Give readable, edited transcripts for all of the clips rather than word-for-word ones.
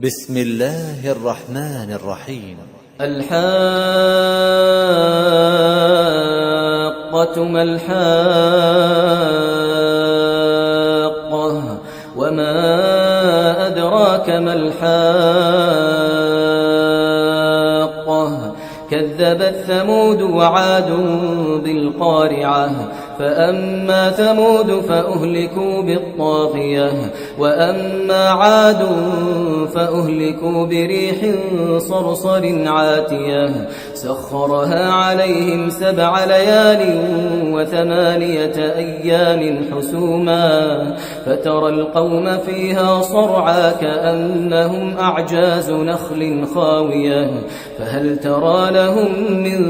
بسم الله الرحمن الرحيم. الحاقة ما الحاقة وما أدراك ما الحاقة كذبت ثمود وعاد بالقارعة فأما ثمود فأهلكوا بالطاغية وأما عاد فأهلكوا بريح صرصر عاتية سخرها عليهم 7 ليال و8 أيام حسوما فترى القوم فيها صرعى كأنهم أعجاز نخل خاوية فهل ترى لهم من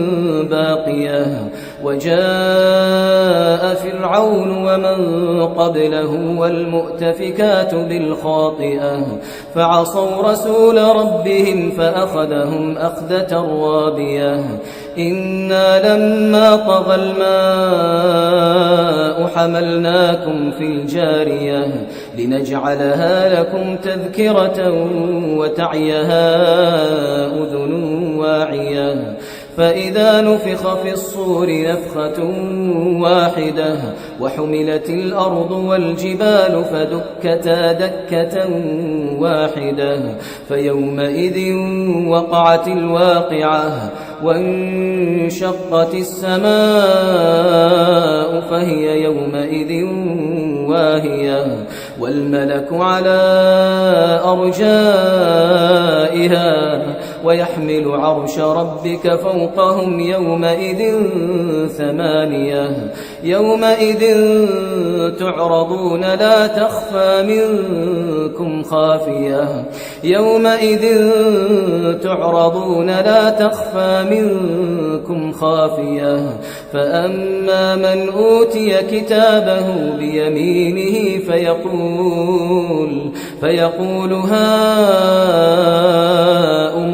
باقية وجاء فرعون ومن قبله والمؤتفكات بالخاطئة فعصوا رسول ربهم فأخذهم أخذة رابية إنا لما طغى الماء حملناكم في الجارية لنجعلها لكم تذكرة وتعيها أذن واعية فإذا نفخ في الصور نفخة واحدة وحملت الأرض والجبال فدكتا دكة واحدة فيومئذ وقعت الواقعة وانشقت السماء فهي يومئذ واهية والملك على أرجائها ويحمل عرش ربك فوقهم يومئذ 8 يومئذ تعرضون لا تخفى منكم خافية يومئذ تعرضون لا تخفى منكم خافية فأما من أوتي كتابه بيمينه فيقول هاؤم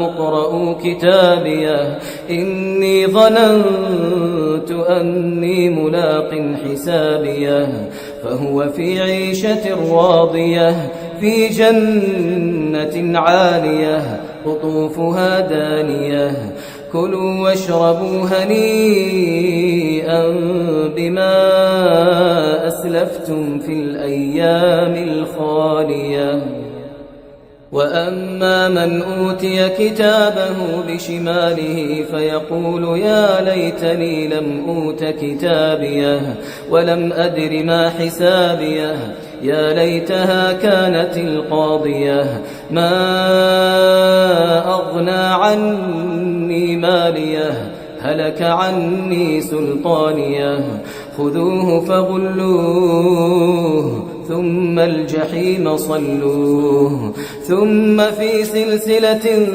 اقرءوا كتابيه إني ظننت أني ملاق حسابيه فهو في عيشة راضية في جنة عالية قطوفها دانية كلوا واشربوا هنيئا بما أسلفتم في الأيام الخالية وأما من أوتي كتابه بشماله فيقول يا ليتني لم أوت كتابيه ولم أدر ما حسابيه يا ليتها كانت القاضية ما أغنى عني ماليه هلك عني سلطانيه خذوه فغلوه ثم الجحيم صلوه ثم في سلسلة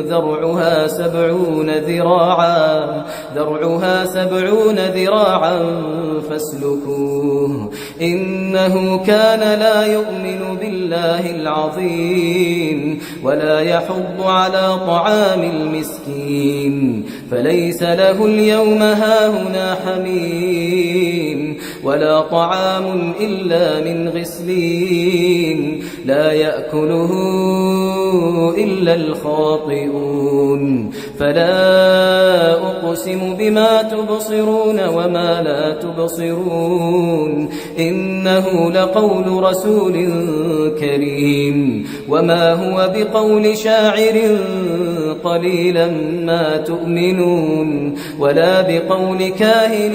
ذرعها 70 ذراعا فاسلكوه إنه كان لا يؤمن بالله العظيم ولا يحض على طعام المسكين فليس له اليوم هاهنا حميم ولا طعام إلا من غسلين لا يأكله إلا الخاطئون فلا أقسم بما تبصرون وما لا تبصرون إنه لقول رسول كريم وما هو بقول شاعر قليلا ما تؤمنون ولا بقول كاهن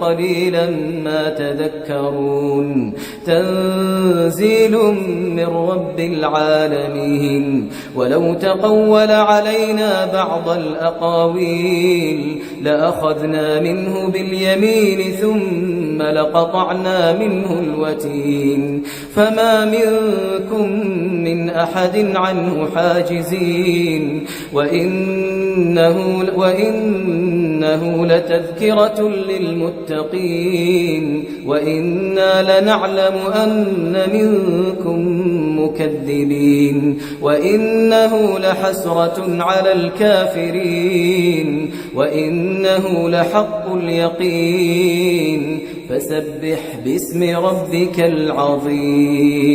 قليلا ما تذكرون تنزيل من رب العالمين ولو تقول علينا بعض الأقاويل لأخذنا منه باليمين ثم لقطعنا منه الوتين فما منكم من أحد عنه حاجزين وإنه لتذكرة للمتقين وإنا لنعلم أن منكم مكذبين وإنه لحسرة على الكافرين وإنه لحق اليقين فسبح باسم ربك العظيم.